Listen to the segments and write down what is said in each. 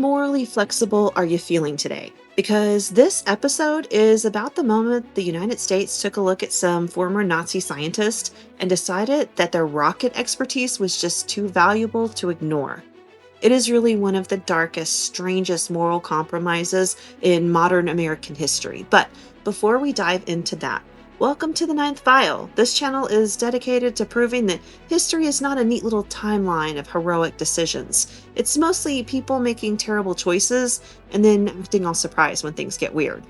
morally flexible are you feeling today? Because this episode is about the moment the United States took a look at some former Nazi scientists and decided that their rocket expertise was just too valuable to ignore. It is really one of the darkest, strangest moral compromises in modern American history. But before we dive into that, welcome to the Ninth File. This channel is dedicated to proving that history is not a neat little timeline of heroic decisions. It's mostly people making terrible choices and then acting all surprised when things get weird.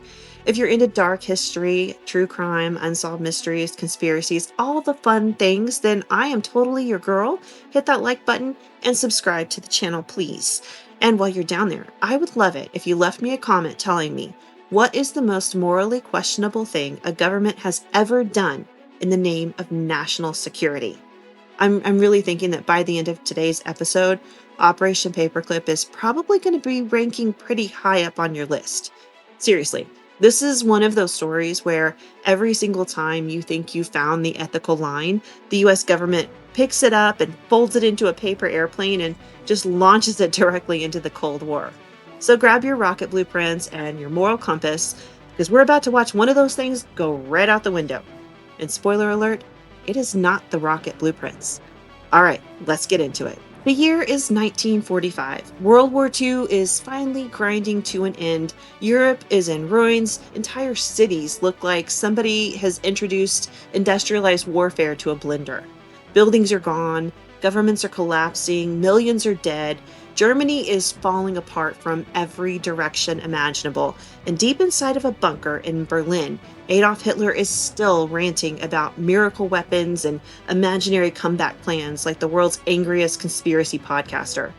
If you're into dark history, true crime, unsolved mysteries, conspiracies, all the fun things, then I am totally your girl. Hit that like button and subscribe to the channel, please. And while you're down there, I would love it if you left me a comment telling me what is the most morally questionable thing a government has ever done in the name of national security. I'm really thinking that by the end of today's episode, Operation Paperclip is probably going to be ranking pretty high up on your list. Seriously, this is one of those stories where every single time you think you found the ethical line, the US government picks it up and folds it into a paper airplane and just launches it directly into the Cold War. So grab your rocket blueprints and your moral compass, because we're about to watch one of those things go right out the window. And spoiler alert, it is not the rocket blueprints. All right, let's get into it. The year is 1945. World War II is finally grinding to an end. Europe is in ruins. Entire cities look like somebody has introduced industrialized warfare to a blender. Buildings are gone. Governments are collapsing. Millions are dead. Germany is falling apart from every direction imaginable. And deep inside of a bunker in Berlin, Adolf Hitler is still ranting about miracle weapons and imaginary comeback plans like the world's angriest conspiracy podcaster.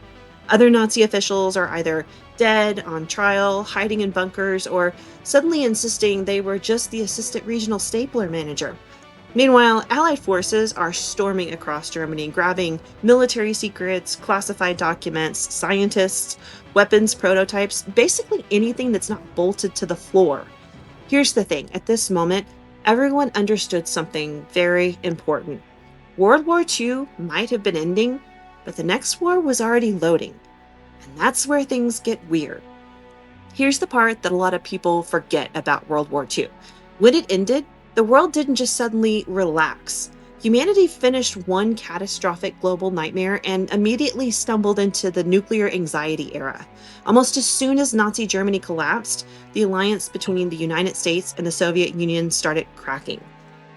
Other Nazi officials are either dead, on trial, hiding in bunkers, or suddenly insisting they were just the assistant regional stapler manager. Meanwhile, Allied forces are storming across Germany, grabbing military secrets, classified documents, scientists, weapons prototypes, basically anything that's not bolted to the floor. Here's the thing, at this moment, everyone understood something very important. World War II might have been ending, but the next war was already loading. And that's where things get weird. Here's the part that a lot of people forget about World War II. When it ended, the world didn't just suddenly relax. Humanity finished one catastrophic global nightmare and immediately stumbled into the nuclear anxiety era. Almost as soon as Nazi Germany collapsed, the alliance between the United States and the Soviet Union started cracking.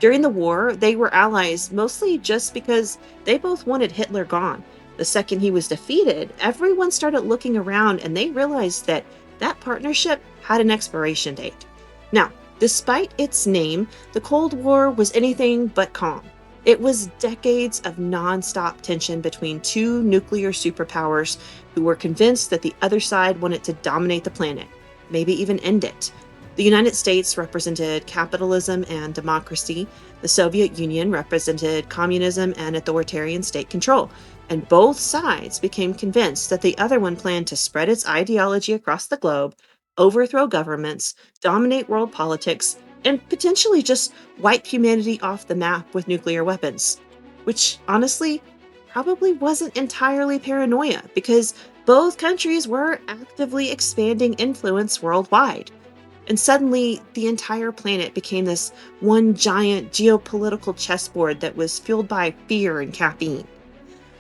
During the war, they were allies mostly just because they both wanted Hitler gone. The second he was defeated, everyone started looking around and they realized that that partnership had an expiration date. Now, despite its name, the Cold War was anything but calm. It was decades of non-stop tension between two nuclear superpowers who were convinced that the other side wanted to dominate the planet, maybe even end it. The United States represented capitalism and democracy. The Soviet Union represented communism and authoritarian state control. And both sides became convinced that the other one planned to spread its ideology across the globe, overthrow governments, dominate world politics, and potentially just wipe humanity off the map with nuclear weapons. Which, honestly, probably wasn't entirely paranoia, because both countries were actively expanding influence worldwide. And suddenly, the entire planet became this one giant geopolitical chessboard that was fueled by fear and caffeine.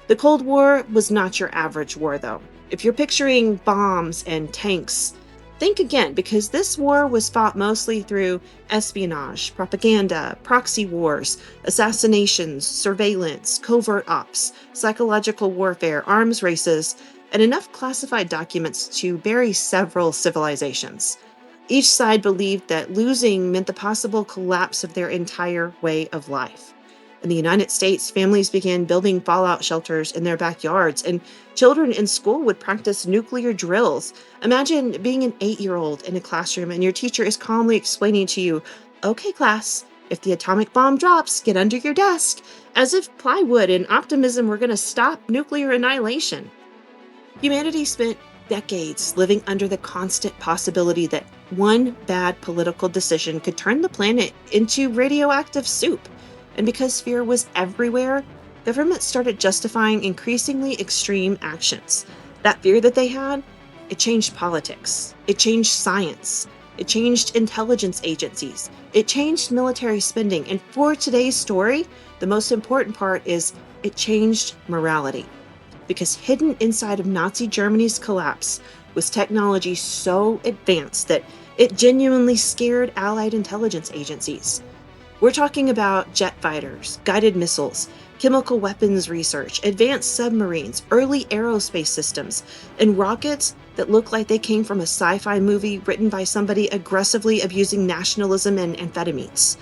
The Cold War was not your average war, though. If you're picturing bombs and tanks, think again, because this war was fought mostly through espionage, propaganda, proxy wars, assassinations, surveillance, covert ops, psychological warfare, arms races, and enough classified documents to bury several civilizations. Each side believed that losing meant the possible collapse of their entire way of life. In the United States, families began building fallout shelters in their backyards, and children in school would practice nuclear drills. Imagine being an 8-year-old in a classroom and your teacher is calmly explaining to you, "Okay, class, if the atomic bomb drops, get under your desk," as if plywood and optimism were going to stop nuclear annihilation. Humanity spent decades living under the constant possibility that one bad political decision could turn the planet into radioactive soup. And because fear was everywhere, governments started justifying increasingly extreme actions. That fear that they had It changed politics. It changed science. It changed intelligence agencies. It changed military spending. And for today's story, the most important part is it changed morality. Because hidden inside of Nazi Germany's collapse was technology so advanced that it genuinely scared Allied intelligence agencies. We're talking about jet fighters, guided missiles, chemical weapons research, advanced submarines, early aerospace systems, and rockets that look like they came from a sci-fi movie written by somebody aggressively abusing nationalism and amphetamines.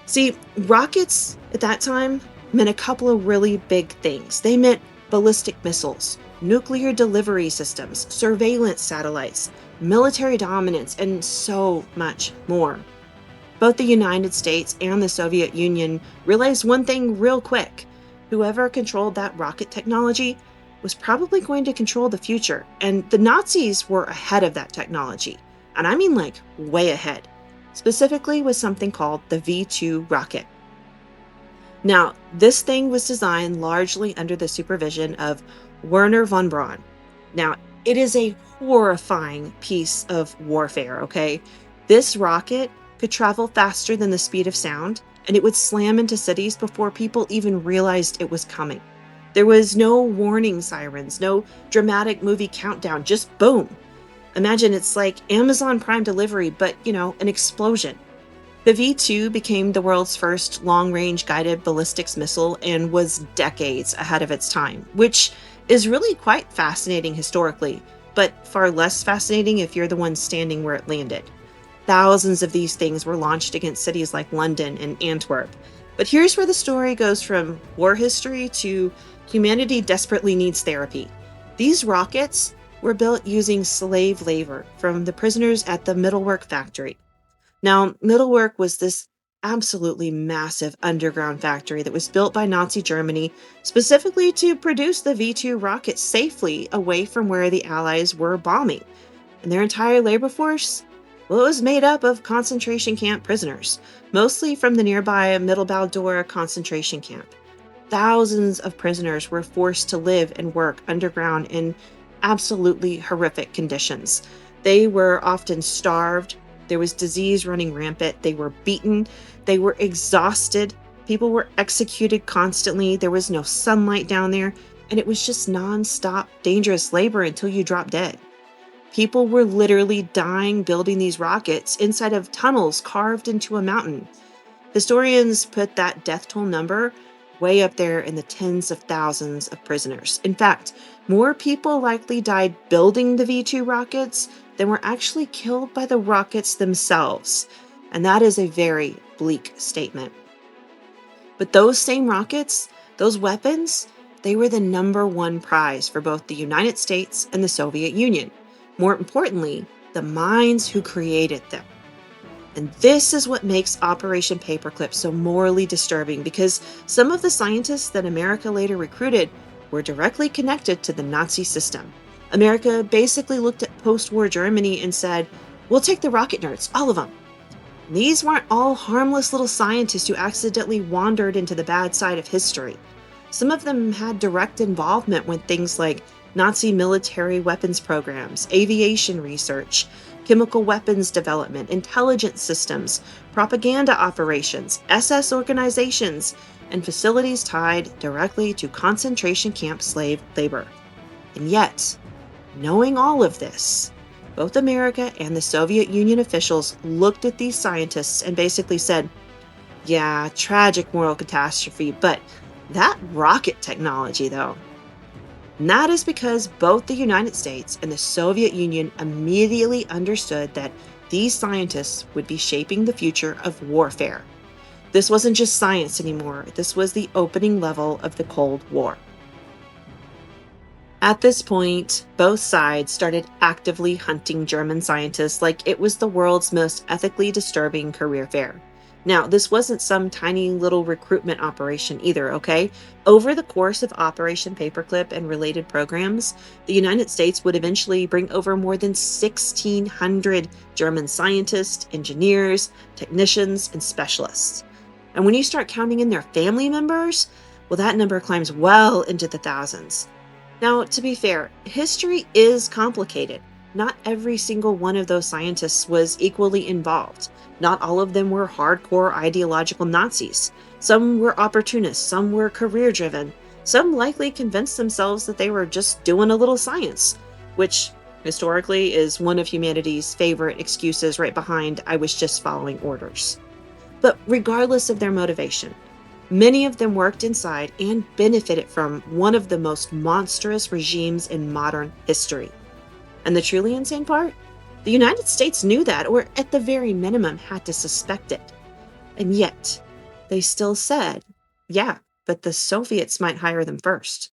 See, rockets at that time meant a couple of really big things. They meant ballistic missiles, nuclear delivery systems, surveillance satellites, military dominance, and so much more. Both the United States and the Soviet Union realized one thing real quick. Whoever controlled that rocket technology was probably going to control the future, and the Nazis were ahead of that technology. And I mean like way ahead, specifically with something called the V-2 rocket. Now, this thing was designed largely under the supervision of Werner von Braun. Now, it is a horrifying piece of warfare, okay? This rocket could travel faster than the speed of sound, and it would slam into cities before people even realized it was coming. There was no warning sirens, no dramatic movie countdown, just boom. Imagine it's like Amazon Prime delivery, but, an explosion. The V-2 became the world's first long-range guided ballistics missile and was decades ahead of its time, which is really quite fascinating historically, but far less fascinating if you're the one standing where it landed. Thousands of these things were launched against cities like London and Antwerp. But here's where the story goes from war history to humanity desperately needs therapy. These rockets were built using slave labor from the prisoners at the Middlework factory. Now, Middlework was this absolutely massive underground factory that was built by Nazi Germany specifically to produce the V-2 rocket safely away from where the Allies were bombing. And their entire labor force? Well, it was made up of concentration camp prisoners, mostly from the nearby Mittelbau-Dora concentration camp. Thousands of prisoners were forced to live and work underground in absolutely horrific conditions. They were often starved. There was disease running rampant. They were beaten. They were exhausted. People were executed constantly. There was no sunlight down there. And it was just non-stop dangerous labor until you dropped dead. People were literally dying building these rockets inside of tunnels carved into a mountain. Historians put that death toll number way up there in the tens of thousands of prisoners. In fact, more people likely died building the V-2 rockets than were actually killed by the rockets themselves. And that is a very bleak statement. But those same rockets, those weapons, they were the number one prize for both the United States and the Soviet Union. More importantly, the minds who created them. And this is what makes Operation Paperclip so morally disturbing, because some of the scientists that America later recruited were directly connected to the Nazi system. America basically looked at post-war Germany and said, "We'll take the rocket nerds, all of them." And these weren't all harmless little scientists who accidentally wandered into the bad side of history. Some of them had direct involvement with things like Nazi military weapons programs, aviation research, chemical weapons development, intelligence systems, propaganda operations, SS organizations, and facilities tied directly to concentration camp slave labor. And yet, knowing all of this, both America and the Soviet Union officials looked at these scientists and basically said, "Yeah, tragic moral catastrophe, but that rocket technology, though." And that is because both the United States and the Soviet Union immediately understood that these scientists would be shaping the future of warfare. This wasn't just science anymore. This was the opening level of the Cold War. At this point, both sides started actively hunting German scientists like it was the world's most ethically disturbing career fair. Now, this wasn't some tiny little recruitment operation either, okay? Over the course of Operation Paperclip and related programs, the United States would eventually bring over more than 1,600 German scientists, engineers, technicians, and specialists. And when you start counting in their family members, well, that number climbs well into the thousands. Now, to be fair, history is complicated. Not every single one of those scientists was equally involved. Not all of them were hardcore ideological Nazis. Some were opportunists, some were career driven, some likely convinced themselves that they were just doing a little science, which historically is one of humanity's favorite excuses right behind I was just following orders. But regardless of their motivation, many of them worked inside and benefited from one of the most monstrous regimes in modern history. And the truly insane part? The United States knew that, or at the very minimum, had to suspect it. And yet, they still said, yeah, but the Soviets might hire them first.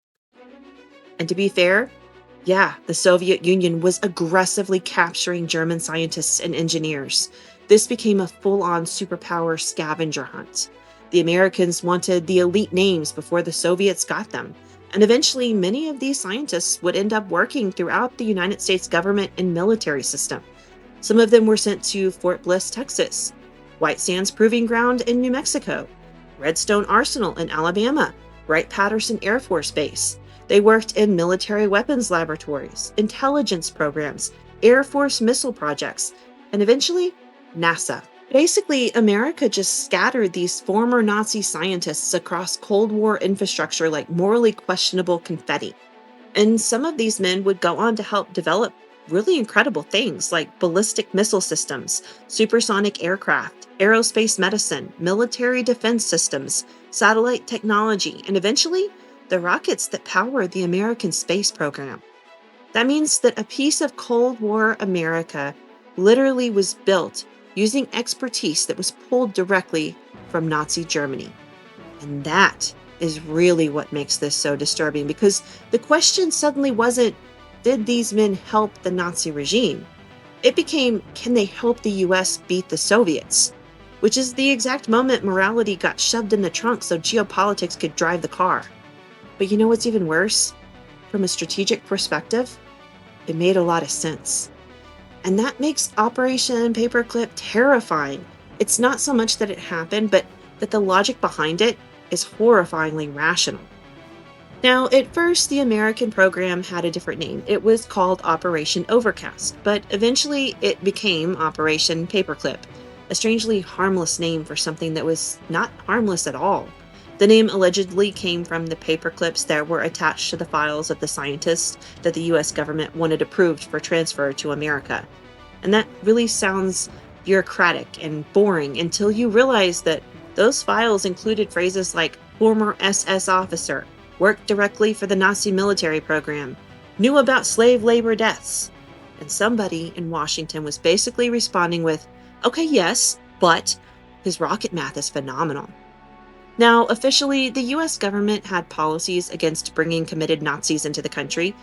And to be fair, yeah, the Soviet Union was aggressively capturing German scientists and engineers. This became a full on superpower scavenger hunt. The Americans wanted the elite names before the Soviets got them. And eventually, many of these scientists would end up working throughout the United States government and military system. Some of them were sent to Fort Bliss, Texas, White Sands Proving Ground in New Mexico, Redstone Arsenal in Alabama, Wright-Patterson Air Force Base. They worked in military weapons laboratories, intelligence programs, Air Force missile projects, and eventually, NASA. Basically, America just scattered these former Nazi scientists across Cold War infrastructure like morally questionable confetti. And some of these men would go on to help develop really incredible things like ballistic missile systems, supersonic aircraft, aerospace medicine, military defense systems, satellite technology, and eventually the rockets that power the American space program. That means that a piece of Cold War America literally was built using expertise that was pulled directly from Nazi Germany. And that is really what makes this so disturbing because the question suddenly wasn't, did these men help the Nazi regime? It became, can they help the US beat the Soviets? Which is the exact moment morality got shoved in the trunk so geopolitics could drive the car. But you know what's even worse? From a strategic perspective, it made a lot of sense. And that makes Operation Paperclip terrifying. It's not so much that it happened, but that the logic behind it is horrifyingly rational. Now, at first, the American program had a different name. It was called Operation Overcast, but eventually it became Operation Paperclip, a strangely harmless name for something that was not harmless at all. The name allegedly came from the paperclips that were attached to the files of the scientists that the US government wanted approved for transfer to America. And that really sounds bureaucratic and boring until you realize that those files included phrases like former SS officer, worked directly for the Nazi military program, knew about slave labor deaths. And somebody in Washington was basically responding with, okay, yes, but his rocket math is phenomenal. Now, officially, the US government had policies against bringing committed Nazis into the country.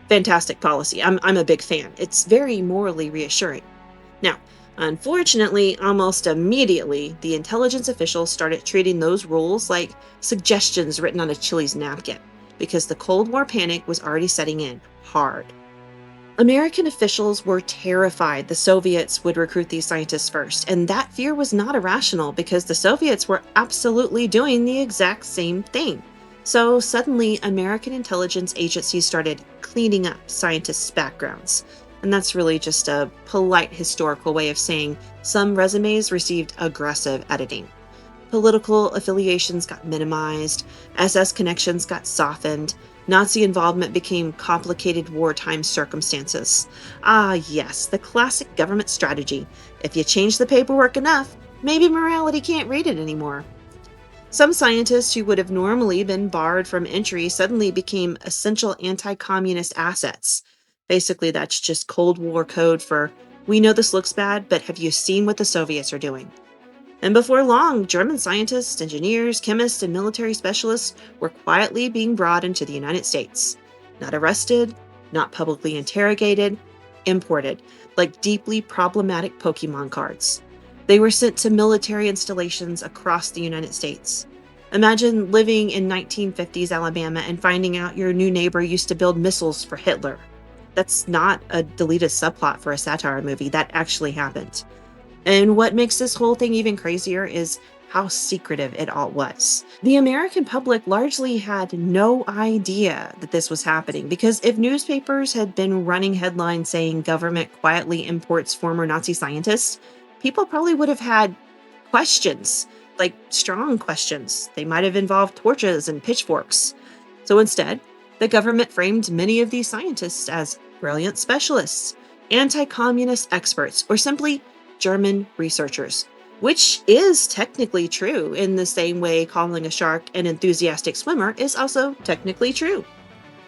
Fantastic policy. I'm a big fan. It's very morally reassuring. Now, unfortunately, almost immediately, the intelligence officials started treating those rules like suggestions written on a Chili's napkin because the Cold War panic was already setting in hard. American officials were terrified the Soviets would recruit these scientists first, and that fear was not irrational because the Soviets were absolutely doing the exact same thing. So suddenly, American intelligence agencies started cleaning up scientists' backgrounds. And that's really just a polite historical way of saying some resumes received aggressive editing. Political affiliations got minimized, SS connections got softened, Nazi involvement became complicated wartime circumstances. Ah, yes, the classic government strategy. If you change the paperwork enough, maybe morality can't read it anymore. Some scientists who would have normally been barred from entry suddenly became essential anti communist assets. Basically, that's just Cold War code for we know this looks bad, but have you seen what the Soviets are doing? And before long, German scientists, engineers, chemists, and military specialists were quietly being brought into the United States. Not arrested, not publicly interrogated, imported, like deeply problematic Pokemon cards. They were sent to military installations across the United States. Imagine living in 1950s Alabama and finding out your new neighbor used to build missiles for Hitler. That's not a deleted subplot for a satire movie. That actually happened. And what makes this whole thing even crazier is how secretive it all was. The American public largely had no idea that this was happening because if newspapers had been running headlines saying government quietly imports former Nazi scientists, people probably would have had questions, like strong questions. They might have involved torches and pitchforks. So instead, the government framed many of these scientists as brilliant specialists, anti communist experts, or simply German researchers, which is technically true in the same way calling a shark an enthusiastic swimmer is also technically true.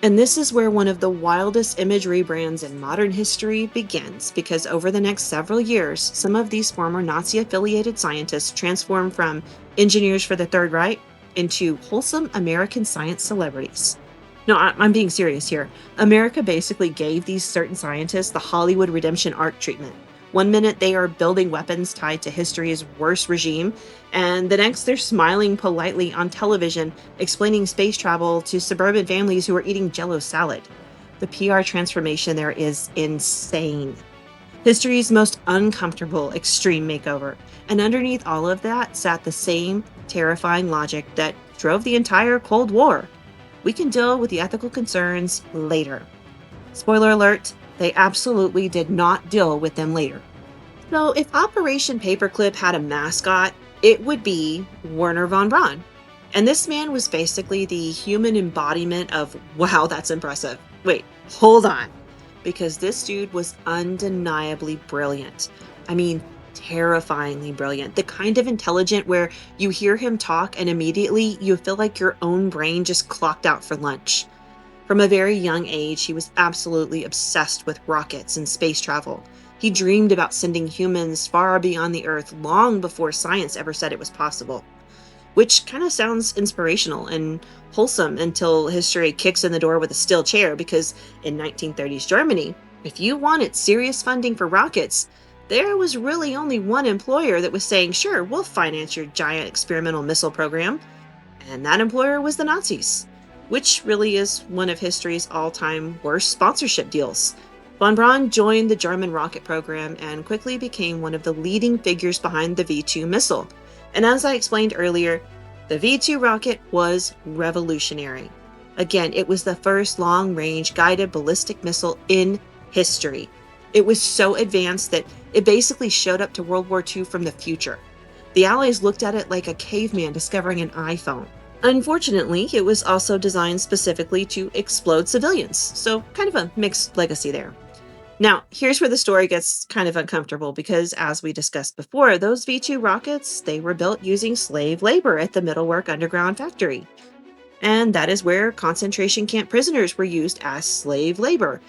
And this is where one of the wildest image rebrands in modern history begins, because over the next several years, some of these former Nazi affiliated scientists transformed from engineers for the Third Reich into wholesome American science celebrities. No, I'm being serious here. America basically gave these certain scientists the Hollywood redemption arc treatment. One minute they are building weapons tied to history's worst regime, and the next they're smiling politely on television, explaining space travel to suburban families who are eating Jello salad. The PR transformation there is insane. History's most uncomfortable extreme makeover. And underneath all of that sat the same terrifying logic that drove the entire Cold War. We can deal with the ethical concerns later. Spoiler alert, they absolutely did not deal with them later. So if Operation Paperclip had a mascot, it would be Werner von Braun. And this man was basically the human embodiment of, wow, that's impressive. Wait, hold on. Because this dude was undeniably brilliant. I mean, terrifyingly brilliant. The kind of intelligent where you hear him talk and immediately you feel like your own brain just clocked out for lunch. From a very young age, he was absolutely obsessed with rockets and space travel. He dreamed about sending humans far beyond the Earth long before science ever said it was possible. Which kind of sounds inspirational and wholesome until history kicks in the door with a steel chair, because in 1930s Germany, if you wanted serious funding for rockets, there was really only one employer that was saying, sure, we'll finance your giant experimental missile program. And that employer was the Nazis, which really is one of history's all-time worst sponsorship deals. Von Braun joined the German rocket program and quickly became one of the leading figures behind the V-2 missile. And as I explained earlier, the V-2 rocket was revolutionary. Again, it was the first long-range guided ballistic missile in history. It was so advanced that it basically showed up to World War II from the future. The Allies looked at it like a caveman discovering an iPhone. Unfortunately, it was also designed specifically to explode civilians, so kind of a mixed legacy there. Now, here's where the story gets kind of uncomfortable because, as we discussed before, those V-2 rockets, they were built using slave labor at the Middlewerk Underground factory. And that is where concentration camp prisoners were used as slave labor.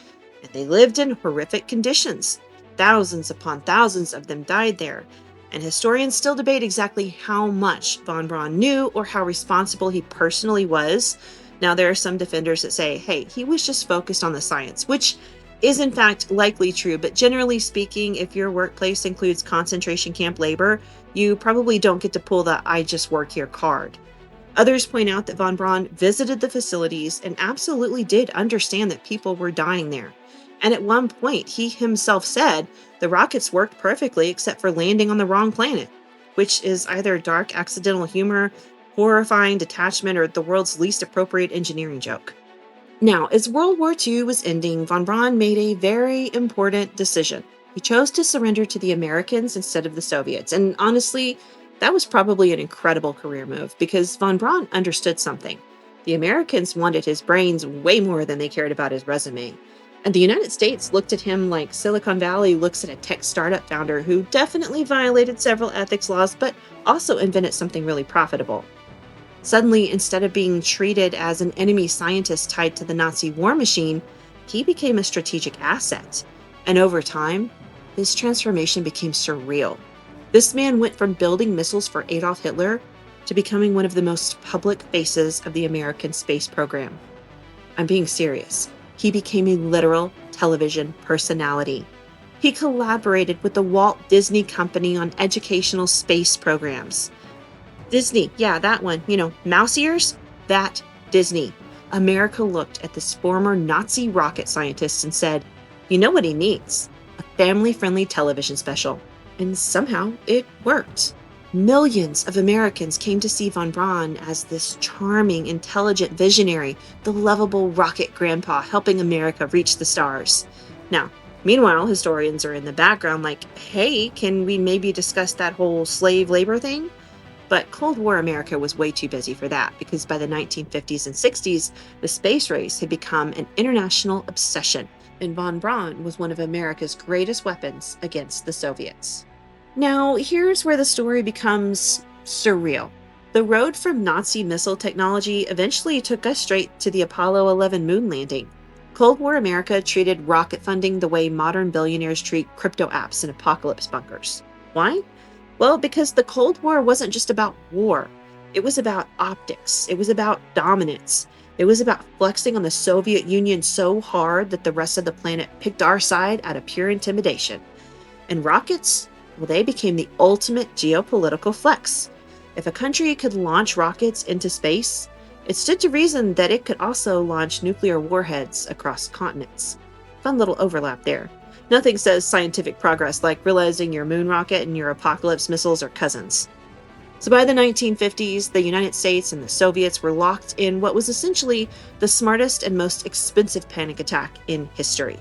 And they lived in horrific conditions. Thousands upon thousands of them died there. And historians still debate exactly how much von Braun knew or how responsible he personally was. Now, there are some defenders that say, hey, he was just focused on the science, which is in fact likely true, but generally speaking, if your workplace includes concentration camp labor, you probably don't get to pull the I just work here card. Others point out that von Braun visited the facilities and absolutely did understand that people were dying there. And at one point, he himself said the rockets worked perfectly except for landing on the wrong planet, which is either dark accidental humor, horrifying detachment, or the world's least appropriate engineering joke. Now, as World War II was ending, von Braun made a very important decision. He chose to surrender to the Americans instead of the Soviets, and honestly, that was probably an incredible career move because von Braun understood something. The Americans wanted his brains way more than they cared about his resume. And the United States looked at him like Silicon Valley looks at a tech startup founder who definitely violated several ethics laws, but also invented something really profitable. Suddenly, instead of being treated as an enemy scientist tied to the Nazi war machine, he became a strategic asset. And over time, his transformation became surreal. This man went from building missiles for Adolf Hitler to becoming one of the most public faces of the American space program. I'm being serious. He became a literal television personality. He collaborated with the Walt Disney Company on educational space programs. Disney, yeah, that one, mouse ears? That Disney. America looked at this former Nazi rocket scientist and said, you know what he needs? A family-friendly television special. And somehow it worked. Millions of Americans came to see von Braun as this charming, intelligent visionary, the lovable rocket grandpa helping America reach the stars. Now, meanwhile, historians are in the background like, hey, can we maybe discuss that whole slave labor thing? But Cold War America was way too busy for that because by the 1950s and 60s, the space race had become an international obsession, and von Braun was one of America's greatest weapons against the Soviets. Now, here's where the story becomes surreal. The road from Nazi missile technology eventually took us straight to the Apollo 11 moon landing. Cold War America treated rocket funding the way modern billionaires treat crypto apps and apocalypse bunkers. Why? Well, because the Cold War wasn't just about war. It was about optics. It was about dominance. It was about flexing on the Soviet Union so hard that the rest of the planet picked our side out of pure intimidation. And rockets? Well, they became the ultimate geopolitical flex. If a country could launch rockets into space, it stood to reason that it could also launch nuclear warheads across continents. Fun little overlap there. Nothing says scientific progress like realizing your moon rocket and your apocalypse missiles are cousins. So by the 1950s, the United States and the Soviets were locked in what was essentially the smartest and most expensive panic attack in history,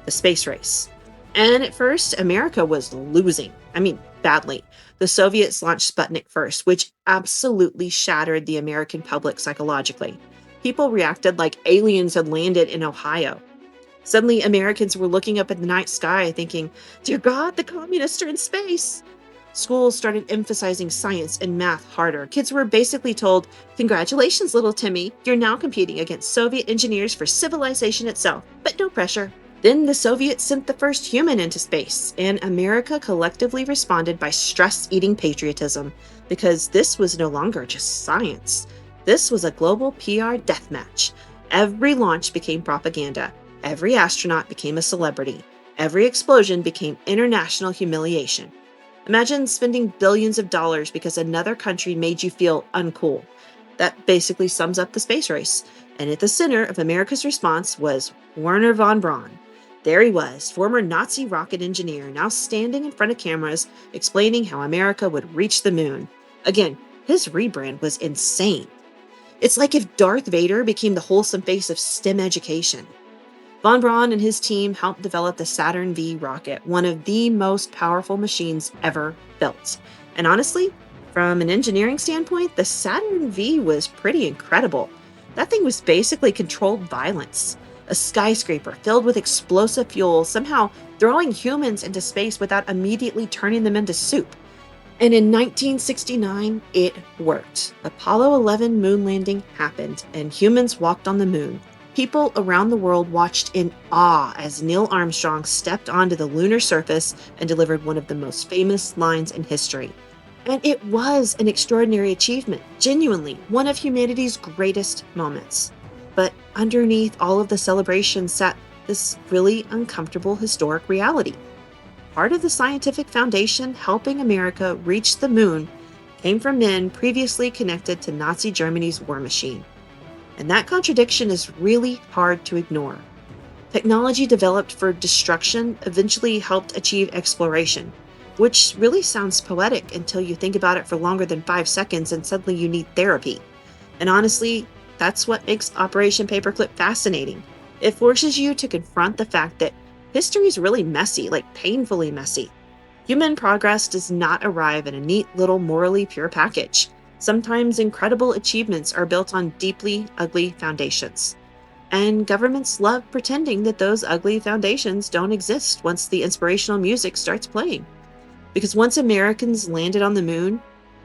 the space race. And at first, America was losing. I mean, badly. The Soviets launched Sputnik first, which absolutely shattered the American public psychologically. People reacted like aliens had landed in Ohio. Suddenly, Americans were looking up at the night sky thinking, "Dear God, the communists are in space." Schools started emphasizing science and math harder. Kids were basically told, "Congratulations, little Timmy, you're now competing against Soviet engineers for civilization itself, but no pressure." Then the Soviets sent the first human into space, and America collectively responded by stress-eating patriotism, because this was no longer just science. This was a global PR deathmatch. Every launch became propaganda. Every astronaut became a celebrity. Every explosion became international humiliation. Imagine spending billions of dollars because another country made you feel uncool. That basically sums up the space race. And at the center of America's response was Wernher von Braun. There he was, former Nazi rocket engineer, now standing in front of cameras, explaining how America would reach the moon. Again, his rebrand was insane. It's like if Darth Vader became the wholesome face of STEM education. Von Braun and his team helped develop the Saturn V rocket, one of the most powerful machines ever built. And honestly, from an engineering standpoint, the Saturn V was pretty incredible. That thing was basically controlled violence. A skyscraper filled with explosive fuel, somehow throwing humans into space without immediately turning them into soup. And in 1969, it worked. Apollo 11 moon landing happened, and humans walked on the moon. People around the world watched in awe as Neil Armstrong stepped onto the lunar surface and delivered one of the most famous lines in history. And it was an extraordinary achievement, genuinely one of humanity's greatest moments. But underneath all of the celebration sat this really uncomfortable historic reality. Part of the scientific foundation helping America reach the moon came from men previously connected to Nazi Germany's war machine. And that contradiction is really hard to ignore. Technology developed for destruction eventually helped achieve exploration, which really sounds poetic until you think about it for longer than 5 seconds and suddenly you need therapy. And honestly, that's what makes Operation Paperclip fascinating. It forces you to confront the fact that history is really messy, like painfully messy. Human progress does not arrive in a neat little morally pure package. Sometimes incredible achievements are built on deeply ugly foundations. And governments love pretending that those ugly foundations don't exist once the inspirational music starts playing. Because once Americans landed on the moon,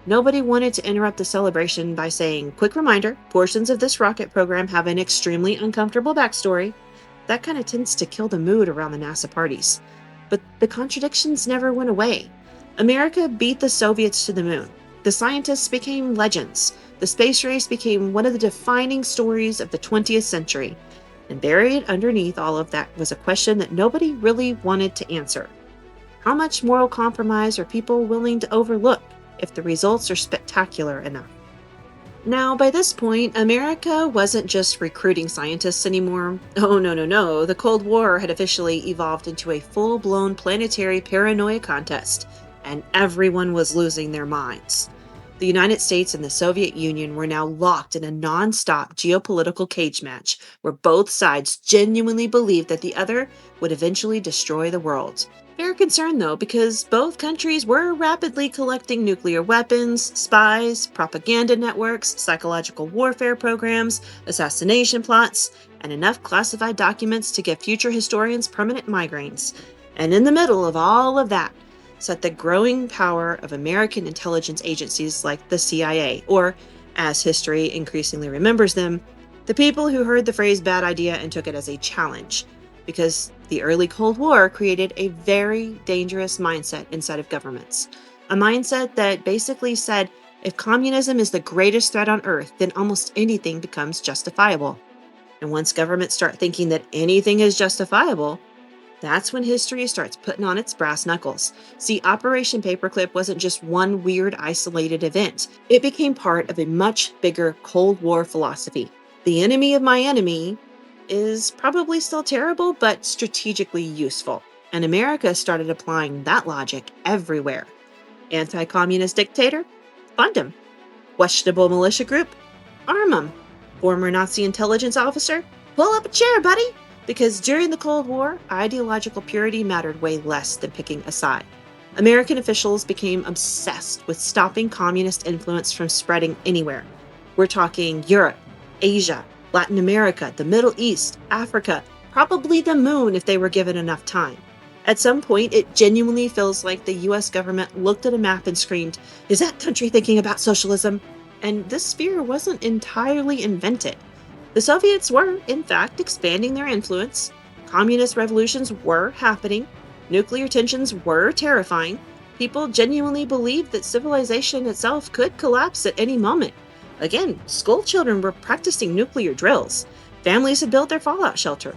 nobody wanted to interrupt the celebration by saying, "Quick reminder, portions of this rocket program have an extremely uncomfortable backstory." That kind of tends to kill the mood around the NASA parties. But the contradictions never went away. America beat the Soviets to the moon. The scientists became legends. The space race became one of the defining stories of the 20th century. And buried underneath all of that was a question that nobody really wanted to answer. How much moral compromise are people willing to overlook if the results are spectacular enough? Now, by this point, America wasn't just recruiting scientists anymore. Oh, no, no, no. The Cold War had officially evolved into a full-blown planetary paranoia contest. and everyone was losing their minds. The United States and the Soviet Union were now locked in a non-stop geopolitical cage match where both sides genuinely believed that the other would eventually destroy the world. Fair concern, though, because both countries were rapidly collecting nuclear weapons, spies, propaganda networks, psychological warfare programs, assassination plots, and enough classified documents to give future historians permanent migraines. And in the middle of all of that sat the growing power of American intelligence agencies like the CIA, or, as history increasingly remembers them, the people who heard the phrase bad idea and took it as a challenge. Because the early Cold War created a very dangerous mindset inside of governments. A mindset that basically said if communism is the greatest threat on earth, then almost anything becomes justifiable. And once governments start thinking that anything is justifiable, that's when history starts putting on its brass knuckles. See, Operation Paperclip wasn't just one weird, isolated event. It became part of a much bigger Cold War philosophy. The enemy of my enemy is probably still terrible, but strategically useful. And America started applying that logic everywhere. Anti-communist dictator? Fund him. Questionable militia group? Arm him. Former Nazi intelligence officer? Pull up a chair, buddy! Because during the Cold War, ideological purity mattered way less than picking a side. American officials became obsessed with stopping communist influence from spreading anywhere. We're talking Europe, Asia, Latin America, the Middle East, Africa, probably the moon if they were given enough time. At some point, it genuinely feels like the US government looked at a map and screamed, "Is that country thinking about socialism?" And this fear wasn't entirely invented. The Soviets were, in fact, expanding their influence. Communist revolutions were happening. Nuclear tensions were terrifying. People genuinely believed that civilization itself could collapse at any moment. Again, school children were practicing nuclear drills. Families had built their fallout shelter.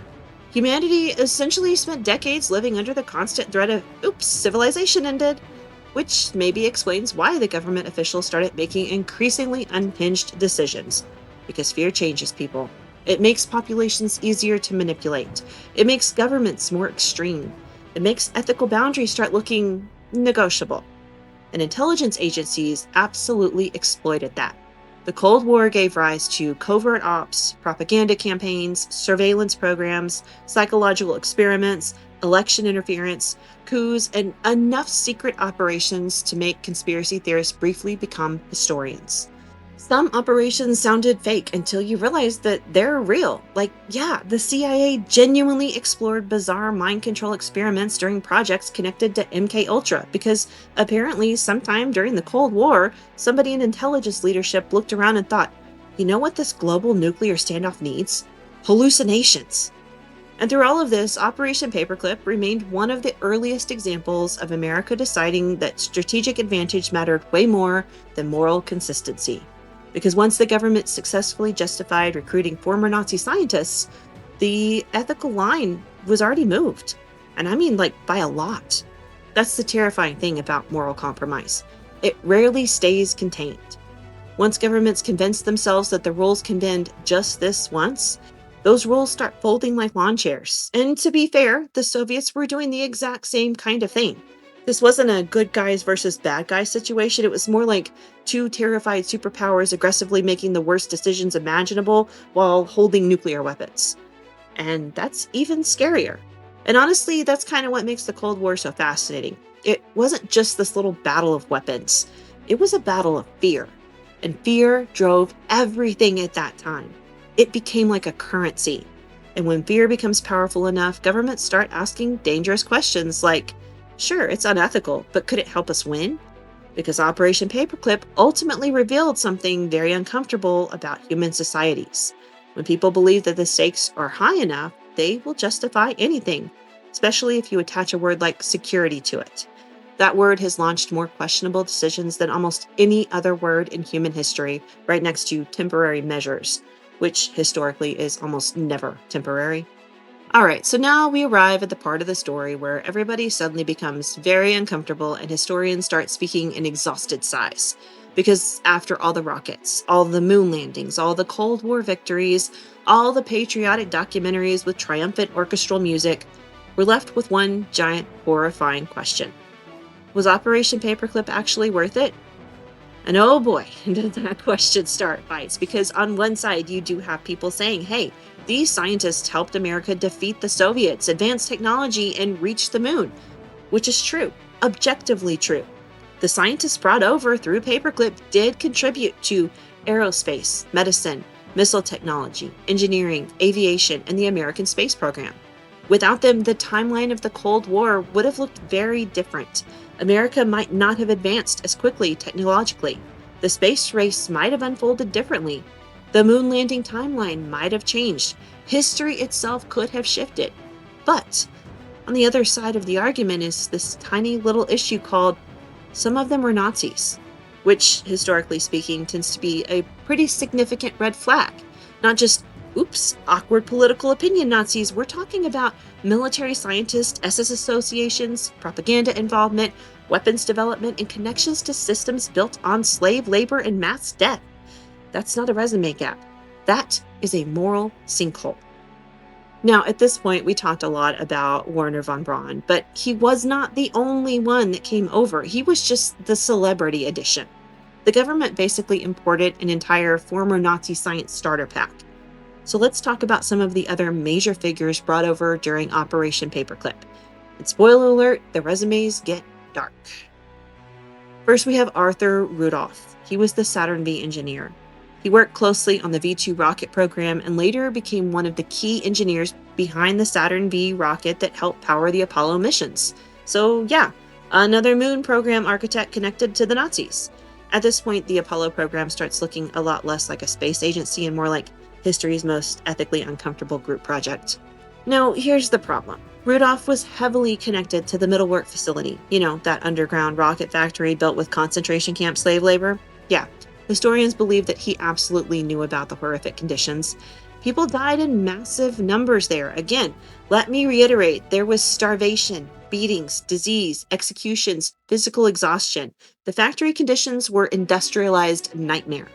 Humanity essentially spent decades living under the constant threat of, oops, civilization ended. Which maybe explains why the government officials started making increasingly unhinged decisions. Because fear changes people. It makes populations easier to manipulate. It makes governments more extreme. It makes ethical boundaries start looking negotiable. And intelligence agencies absolutely exploited that. The Cold War gave rise to covert ops, propaganda campaigns, surveillance programs, psychological experiments, election interference, coups, and enough secret operations to make conspiracy theorists briefly become historians. Some operations sounded fake until you realized that they're real. Like, yeah, the CIA genuinely explored bizarre mind control experiments during projects connected to MK Ultra because apparently sometime during the Cold War, somebody in intelligence leadership looked around and thought, you know what this global nuclear standoff needs? Hallucinations. And through all of this, Operation Paperclip remained one of the earliest examples of America deciding that strategic advantage mattered way more than moral consistency. Because once the government successfully justified recruiting former Nazi scientists, the ethical line was already moved. And I mean, like, by a lot. That's the terrifying thing about moral compromise. It rarely stays contained. Once governments convince themselves that the rules can bend just this once, those rules start folding like lawn chairs. And to be fair, the Soviets were doing the exact same kind of thing. This wasn't a good guys versus bad guys situation. It was more like two terrified superpowers aggressively making the worst decisions imaginable while holding nuclear weapons. And that's even scarier. And honestly, that's kind of what makes the Cold War so fascinating. It wasn't just this little battle of weapons. It was a battle of fear. And fear drove everything at that time. It became like a currency. And when fear becomes powerful enough, governments start asking dangerous questions like, sure, it's unethical, but could it help us win? Because Operation Paperclip ultimately revealed something very uncomfortable about human societies. When people believe that the stakes are high enough, they will justify anything, especially if you attach a word like security to it. That word has launched more questionable decisions than almost any other word in human history, right next to temporary measures, which historically is almost never temporary. All right, so now we arrive at the part of the story where everybody suddenly becomes very uncomfortable and historians start speaking in exhausted sighs. Because after all the rockets, all the moon landings, all the Cold War victories, all the patriotic documentaries with triumphant orchestral music, we're left with one giant, horrifying question. Was Operation Paperclip actually worth it? And oh boy, did that question start fights, because on one side, you do have people saying, hey, these scientists helped America defeat the Soviets, advance technology, and reach the moon, which is true, objectively true. The scientists brought over through Paperclip did contribute to aerospace, medicine, missile technology, engineering, aviation, and the American space program. Without them, the timeline of the Cold War would have looked very different. America might not have advanced as quickly technologically. The space race might have unfolded differently. The moon landing timeline might have changed. History itself could have shifted. But on the other side of the argument is this tiny little issue called some of them were Nazis, which, historically speaking, tends to be a pretty significant red flag. Not just, oops, awkward political opinion Nazis. We're talking about military scientists, SS associations, propaganda involvement, weapons development, and connections to systems built on slave labor and mass death. That's not a resume gap. That is a moral sinkhole. Now, at this point, we talked a lot about Werner von Braun, but he was not the only one that came over. He was just the celebrity edition. The government basically imported an entire former Nazi science starter pack. So let's talk about some of the other major figures brought over during Operation Paperclip. And spoiler alert, the resumes get dark. First, we have Arthur Rudolph. He was the Saturn V engineer. He worked closely on the V-2 rocket program and later became one of the key engineers behind the Saturn V rocket that helped power the Apollo missions. So yeah, another moon program architect connected to the Nazis. At this point, the Apollo program starts looking a lot less like a space agency and more like history's most ethically uncomfortable group project. Now, here's the problem. Rudolph was heavily connected to the Middle Work facility, that underground rocket factory built with concentration camp slave labor. Yeah. Historians believe that he absolutely knew about the horrific conditions. People died in massive numbers there. Again, let me reiterate, there was starvation, beatings, disease, executions, physical exhaustion. The factory conditions were industrialized nightmare.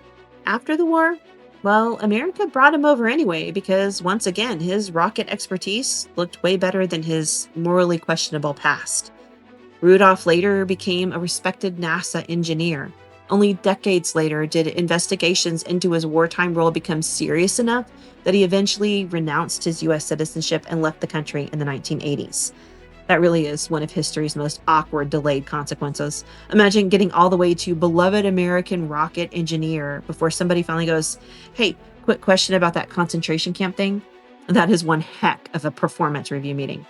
After the war, well, America brought him over anyway because, once again, his rocket expertise looked way better than his morally questionable past. Rudolph later became a respected NASA engineer. Only decades later did investigations into his wartime role become serious enough that he eventually renounced his U.S. citizenship and left the country in the 1980s. That really is one of history's most awkward delayed consequences. Imagine getting all the way to beloved American rocket engineer before somebody finally goes, hey, quick question about that concentration camp thing. That is one heck of a performance review meeting.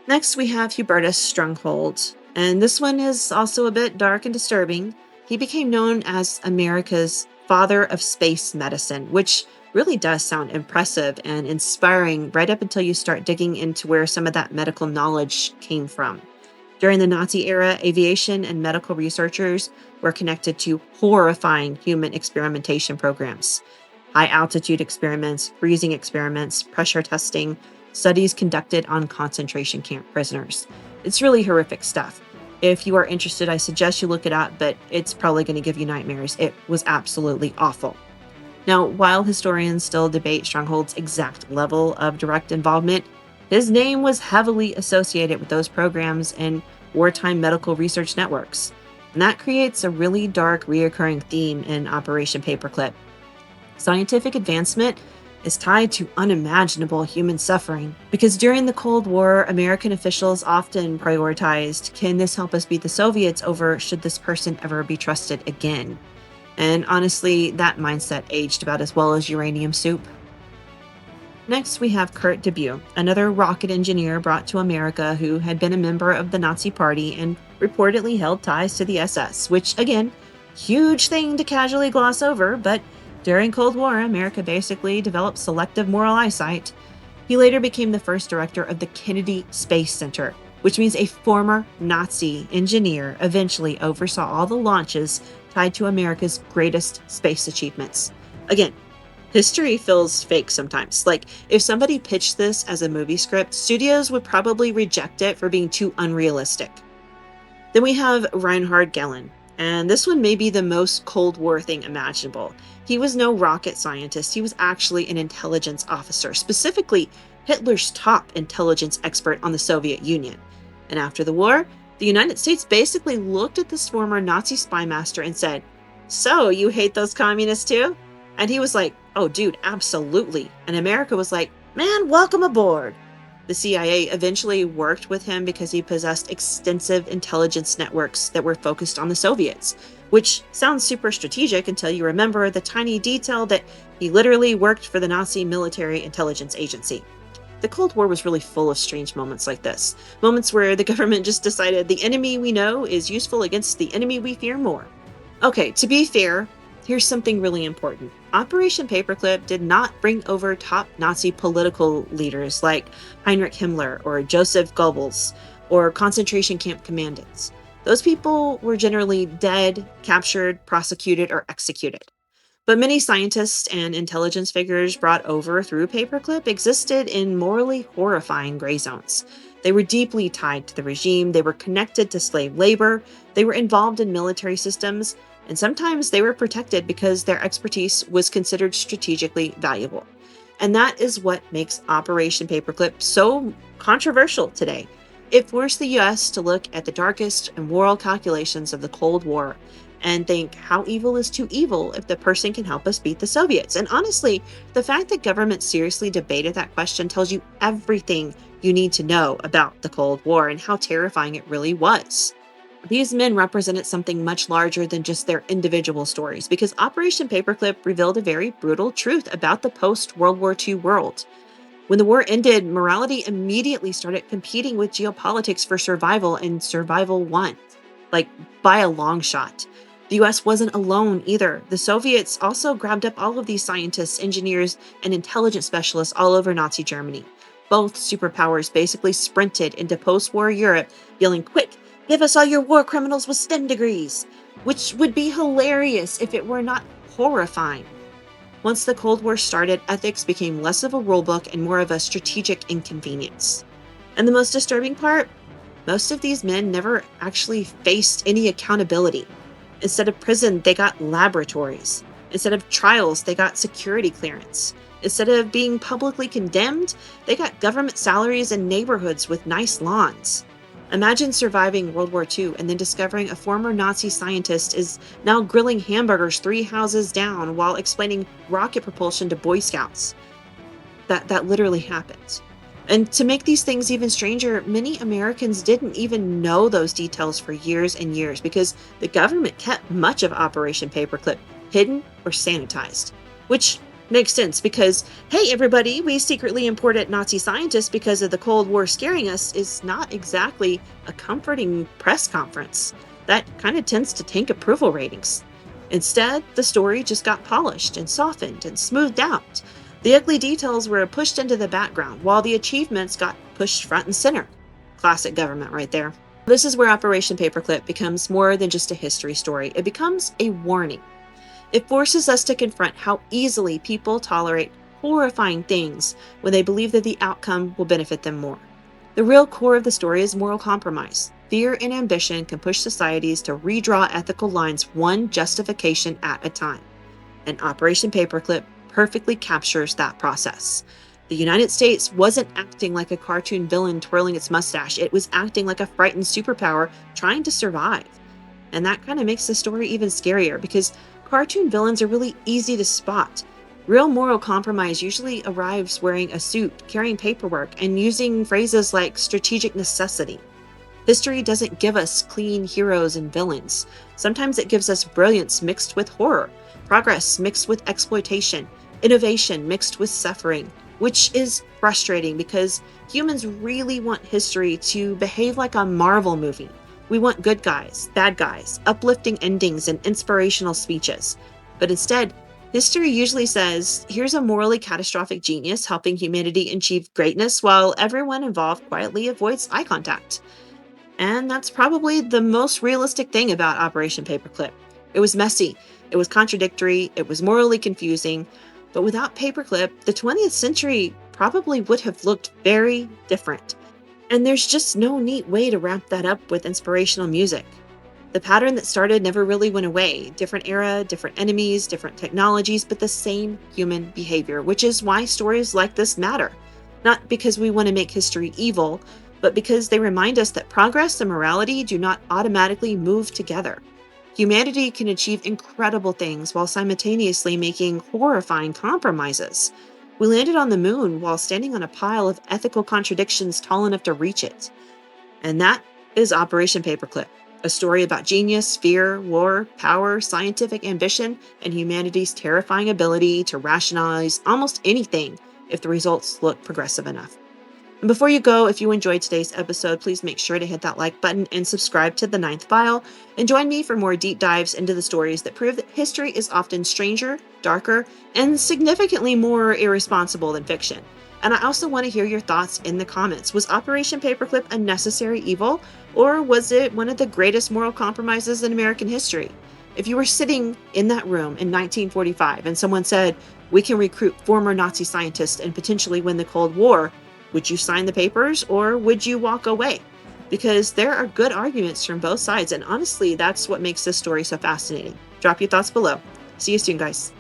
Next, we have Hubertus Stronghold, and this one is also a bit dark and disturbing. He became known as America's father of space medicine, which really does sound impressive and inspiring right up until you start digging into where some of that medical knowledge came from. During the Nazi era, aviation and medical researchers were connected to horrifying human experimentation programs. High-altitude experiments, freezing experiments, pressure testing, studies conducted on concentration camp prisoners. It's really horrific stuff. If you are interested, I suggest you look it up, but it's probably going to give you nightmares. It was absolutely awful. Now, while historians still debate Stronghold's exact level of direct involvement, his name was heavily associated with those programs and wartime medical research networks. And that creates a really dark, reoccurring theme in Operation Paperclip. Scientific advancement is tied to unimaginable human suffering because during the Cold War, American officials often prioritized, can this help us beat the Soviets over should this person ever be trusted again? And honestly, that mindset aged about as well as uranium soup. Next, we have Kurt Debue, another rocket engineer brought to America who had been a member of the Nazi Party and reportedly held ties to the SS, which, again, huge thing to casually gloss over, but during Cold War, America basically developed selective moral eyesight. He later became the first director of the Kennedy Space Center, which means a former Nazi engineer eventually oversaw all the launches tied to America's greatest space achievements. Again, history feels fake sometimes. Like, if somebody pitched this as a movie script, studios would probably reject it for being too unrealistic. Then we have Reinhard Gehlen, and this one may be the most Cold War thing imaginable. He was no rocket scientist, he was actually an intelligence officer, specifically Hitler's top intelligence expert on the Soviet Union. And after the war, The United States basically looked at this former Nazi spy master and said, "So, you hate those communists too?" And he was like, "Oh, dude, absolutely." And America was like, "Man, welcome aboard." The CIA eventually worked with him because he possessed extensive intelligence networks that were focused on the Soviets, which sounds super strategic until you remember the tiny detail that he literally worked for the Nazi military intelligence agency. The Cold War was really full of strange moments like this. Moments where the government just decided the enemy we know is useful against the enemy we fear more. Okay, to be fair, here's something really important. Operation Paperclip did not bring over top Nazi political leaders like Heinrich Himmler or Joseph Goebbels or concentration camp commandants. Those people were generally dead, captured, prosecuted, or executed. But many scientists and intelligence figures brought over through Paperclip existed in morally horrifying gray zones. They were deeply tied to the regime, they were connected to slave labor, they were involved in military systems, and sometimes they were protected because their expertise was considered strategically valuable. And that is what makes Operation Paperclip so controversial today. It forced the US to look at the darkest and moral calculations of the Cold War and think, how evil is too evil if the person can help us beat the Soviets? And honestly, the fact that government seriously debated that question tells you everything you need to know about the Cold War and how terrifying it really was. These men represented something much larger than just their individual stories because Operation Paperclip revealed a very brutal truth about the post World War II world. When the war ended, morality immediately started competing with geopolitics for survival, and survival won, like by a long shot. The US wasn't alone either. The Soviets also grabbed up all of these scientists, engineers, and intelligence specialists all over Nazi Germany. Both superpowers basically sprinted into post war Europe, yelling, "Quick, give us all your war criminals with STEM degrees!" Which would be hilarious if it were not horrifying. Once the Cold War started, ethics became less of a rulebook and more of a strategic inconvenience. And the most disturbing part? Most of these men never actually faced any accountability. Instead of prison, they got laboratories. Instead of trials, they got security clearance. Instead of being publicly condemned, they got government salaries and neighborhoods with nice lawns. Imagine surviving World War II and then discovering a former Nazi scientist is now grilling hamburgers 3 houses down while explaining rocket propulsion to Boy Scouts. That literally happened. And to make these things even stranger, many Americans didn't even know those details for years and years because the government kept much of Operation Paperclip hidden or sanitized. Which makes sense because, hey, everybody, we secretly imported Nazi scientists because of the Cold War scaring us is not exactly a comforting press conference. That kind of tends to tank approval ratings. Instead, the story just got polished and softened and smoothed out. The ugly details were pushed into the background, while the achievements got pushed front and center. Classic government right there. This is where Operation Paperclip becomes more than just a history story. It becomes a warning. It forces us to confront how easily people tolerate horrifying things when they believe that the outcome will benefit them more. The real core of the story is moral compromise. Fear and ambition can push societies to redraw ethical lines one justification at a time. And Operation Paperclip perfectly captures that process. The United States wasn't acting like a cartoon villain twirling its mustache, it was acting like a frightened superpower trying to survive. And that kind of makes the story even scarier because cartoon villains are really easy to spot. Real moral compromise usually arrives wearing a suit, carrying paperwork, and using phrases like strategic necessity. History doesn't give us clean heroes and villains. Sometimes it gives us brilliance mixed with horror, progress mixed with exploitation, innovation mixed with suffering, which is frustrating because humans really want history to behave like a Marvel movie. We want good guys, bad guys, uplifting endings, and inspirational speeches. But instead, history usually says, here's a morally catastrophic genius helping humanity achieve greatness while everyone involved quietly avoids eye contact. And that's probably the most realistic thing about Operation Paperclip. It was messy, it was contradictory, it was morally confusing, but without Paperclip, the 20th century probably would have looked very different. And there's just no neat way to wrap that up with inspirational music. The pattern that started never really went away. Different era, different enemies, different technologies, but the same human behavior, which is why stories like this matter. Not because we want to make history evil, but because they remind us that progress and morality do not automatically move together. Humanity can achieve incredible things while simultaneously making horrifying compromises. We landed on the moon while standing on a pile of ethical contradictions tall enough to reach it. And that is Operation Paperclip, a story about genius, fear, war, power, scientific ambition, and humanity's terrifying ability to rationalize almost anything if the results look progressive enough. And before you go, if you enjoyed today's episode, please make sure to hit that like button and subscribe to The Ninth File. And join me for more deep dives into the stories that prove that history is often stranger, darker, and significantly more irresponsible than fiction. And I also want to hear your thoughts in the comments. Was Operation Paperclip a necessary evil, or was it one of the greatest moral compromises in American history? If you were sitting in that room in 1945 and someone said, "We can recruit former Nazi scientists and potentially win the Cold War," would you sign the papers or would you walk away? Because there are good arguments from both sides, and honestly, that's what makes this story so fascinating. Drop your thoughts below. See you soon, guys.